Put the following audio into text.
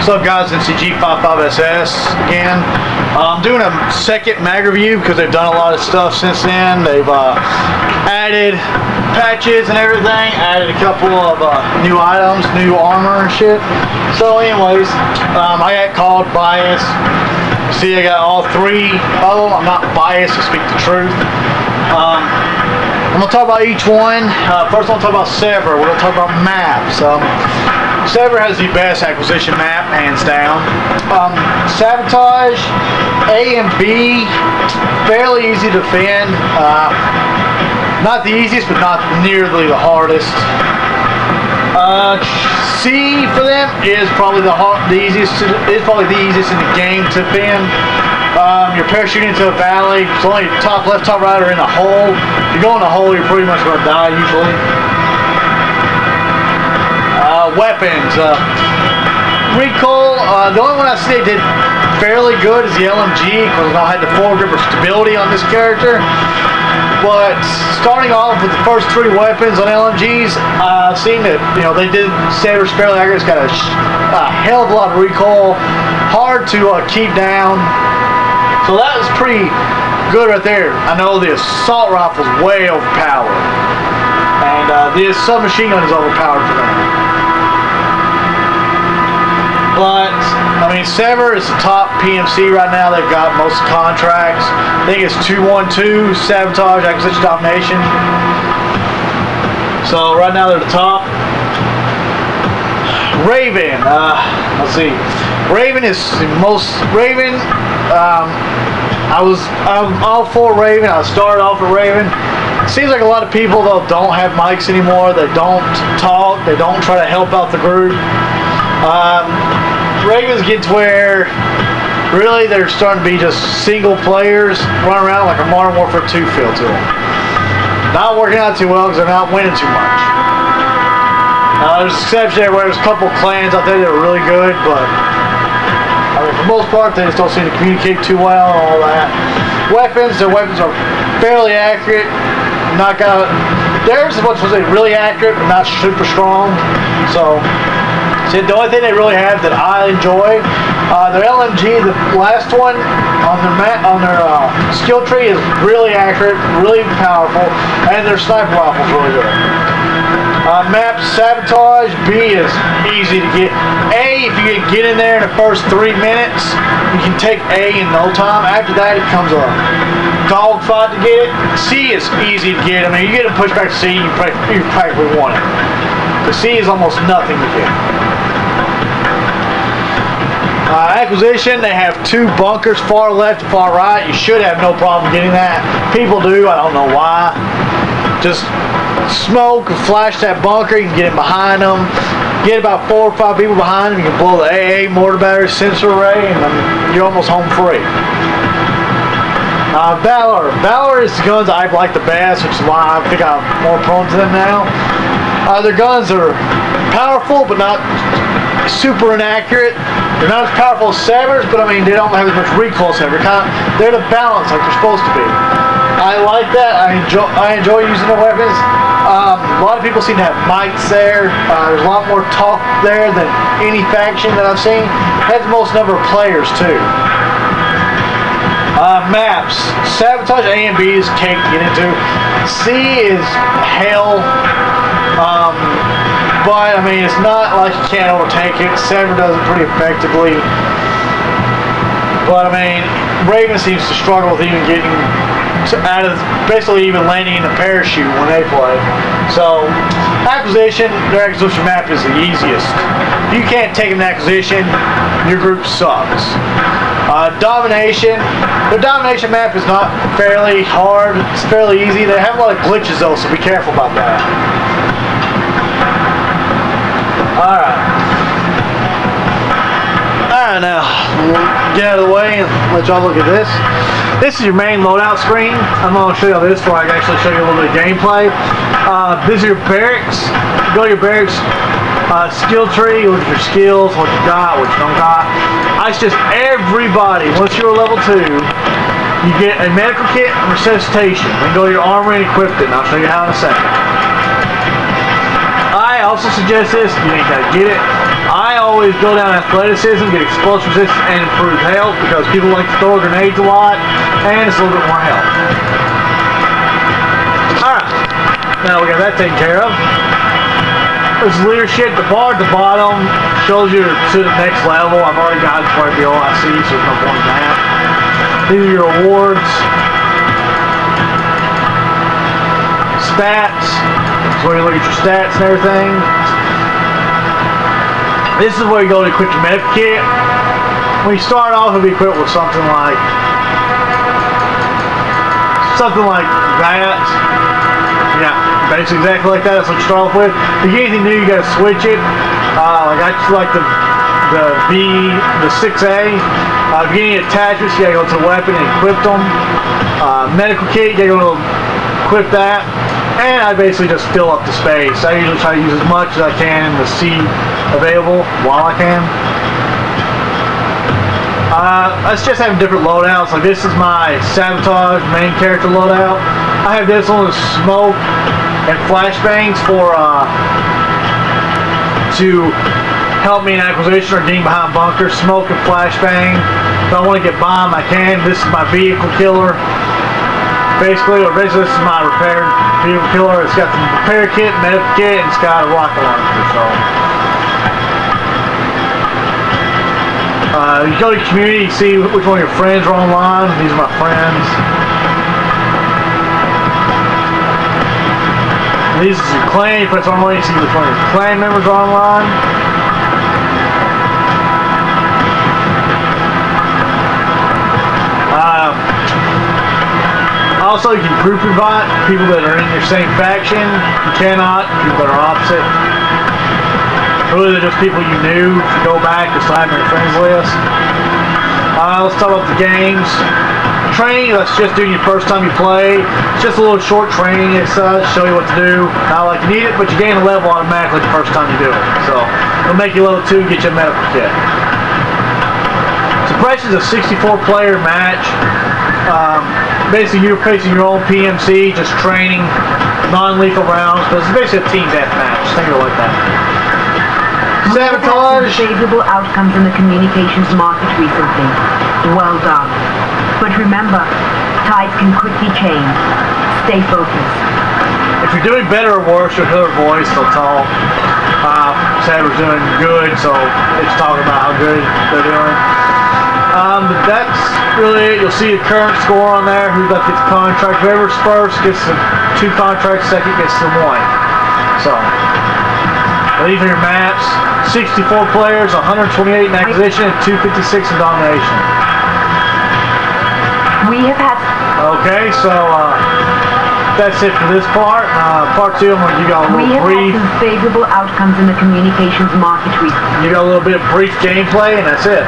What's up guys, it's the G55SS again. I'm doing a second mag review because they've done a lot of stuff since then. They've added patches and everything, added a couple of new items, new armor and shit. So anyways, I got called biased. See, I got all three of them. I'm not biased to speak the truth. I'm going to talk about each one. First I'm going to talk about Sever. We're going to talk about maps. Sever has the best acquisition map, hands down. Sabotage, A and B, fairly easy to defend. Not the easiest, but not nearly the hardest. C for them is probably the easiest. It's probably the easiest in the game to defend. You're parachuting into a valley. It's only top left, top right, or in a hole. If you go in a hole, you're pretty much going to die usually. Weapons. Recoil. The only one I see they did fairly good is the LMG because I had the foregrip or stability on this character. But starting off with the first three weapons on LMGs, I've seen that they did Sever's fairly accurate. It's got a hell of a lot of recoil, hard to keep down. So that was pretty good right there. I know the assault rifle is way overpowered, and the submachine gun is overpowered for them. But, I mean, Sever is the top PMC right now. They've got most contracts. I think it's 212, Sabotage, Acquisition, Domination. So, right now they're the top. Raven. Let's see. Raven is the most... Raven, I'm all for Raven. I started off with Raven. It seems like a lot of people, though, don't have mics anymore. They don't talk. They don't try to help out the group. Ravens get to where really they're starting to be just single players running around like a Modern Warfare 2 feel to them. Not working out too well because they're not winning too much. There's exceptions there where there's a couple clans out there that are really good, but I mean, for the most part they just don't seem to communicate too well and all that. Their weapons are fairly accurate. Theirs is what's supposed to be really accurate but not super strong. So the only thing they really have that I enjoy, their LMG, the last one on their skill tree is really accurate, really powerful, and their sniper rifle is really good. Map Sabotage, B is easy to get. A, if you can get in there in the first 3 minutes, you can take A in no time. After that, it becomes a dogfight to get it. C is easy to get. I mean, you get a pushback to C, you practically won it. The C is almost nothing to get. Acquisition, they have two bunkers, far left and far right. You should have no problem getting that. People do, I don't know why. Just smoke and flash that bunker, you can get it behind them. Get about 4 or 5 people behind them, you can blow the AA, mortar battery, sensor array, and you're almost home free. Valor. Valor is the guns I like the best, which is why I think I'm more prone to them now. Their guns are powerful, but not super inaccurate. They're not as powerful as Sever's, but I mean, they don't have as much recoil as Sever. They're the balance like they're supposed to be. I like that. I enjoy using the weapons. A lot of people seem to have mics there. There's a lot more talk there than any faction that I've seen. It has the most number of players too. Maps. Sabotage A and B is cake to get into. C is hell. But I mean, it's not like you can't overtake it. Sever does it pretty effectively. But I mean, Raven seems to struggle with even getting out of, basically even landing in a parachute when they play. So, their acquisition map is the easiest. If you can't take an acquisition, your group sucks. Domination. The domination map is not fairly hard. It's fairly easy. They have a lot of glitches though, so be careful about that. Alright, now get out of the way and let y'all look at this. This is your main loadout screen. I'm going to show you this before I can actually show you a little bit of gameplay. This is your barracks. Go to your barracks skill tree, look at your skills, what you got, what you don't got. I suggest everybody, once you're level 2, you get a medical kit and resuscitation. Then go to your armory and equip it, and I'll show you how in a second. I also suggest this, you ain't got to get it. I always always go down athleticism, get explosive resistance, and improved health because people like to throw grenades a lot, and it's a little bit more health. Alright, now we got that taken care of. This is leadership. The bar at the bottom shows you to the next level. I've already gotten to the OIC, so there's no point in that. These are your awards. Stats. So where you look at your stats and everything. This is where you go to equip your medic kit. When you start off, it'll be equipped with something like that. Yeah, basically exactly like that. That's what you start off with. If you get anything new, you gotta switch it. Like I just like the 6A. If you get any attachments, you gotta go to the weapon and equip them. Medical kit, you gotta go equip that. And I basically just fill up the space. I usually try to use as much as I can in the seat available while I can. Let's just have different loadouts. Like this is my Sabotage main character loadout. I have this one with smoke and flashbangs for to help me in acquisition or getting behind bunkers. Smoke and flashbang. If I want to get bombed, I can. This is my vehicle killer. Basically, this is my repair vehicle killer. It's got the repair kit, medic kit, and it's got a rocket launcher. So, you go to community, you see which one of your friends are online. These are my friends. These are your clan. You press online, you see which one of your clan members are online. Also, you can group invite people that are in your same faction. You cannot, people that are opposite. Really, they're just people you knew. If you go back, just add your friends list. Let's talk about the games. Training, that's just doing your first time you play. It's just a little short training exercise, show you what to do. Not like you need it, but you gain a level automatically the first time you do it. So, it'll make you level 2 and get you a medical kit. Suppression is a 64-player match. Basically, you're facing your own PMC, just training non-lethal rounds, but it's basically a team deathmatch. Think of it like that. Sabotage. Favorable outcomes in the communications market recently. Well done. But remember, tides can quickly change. Stay focused. If you're doing better or worse, you'll hear a voice. They'll talk. Saber's doing good, so it's talking about how good they're doing. But that's really it. You'll see the current score on there. Who gets the contract? Whoever's first gets the 2 contracts. Second gets the 1. So these are your maps. 64 players, 128 in acquisition, and 256 in domination. We have had. Okay, so that's it for this part. Part 2, I'm going to give you a little brief. We have had some favorable outcomes in the communications market recently. You got a little bit of brief gameplay, and that's it.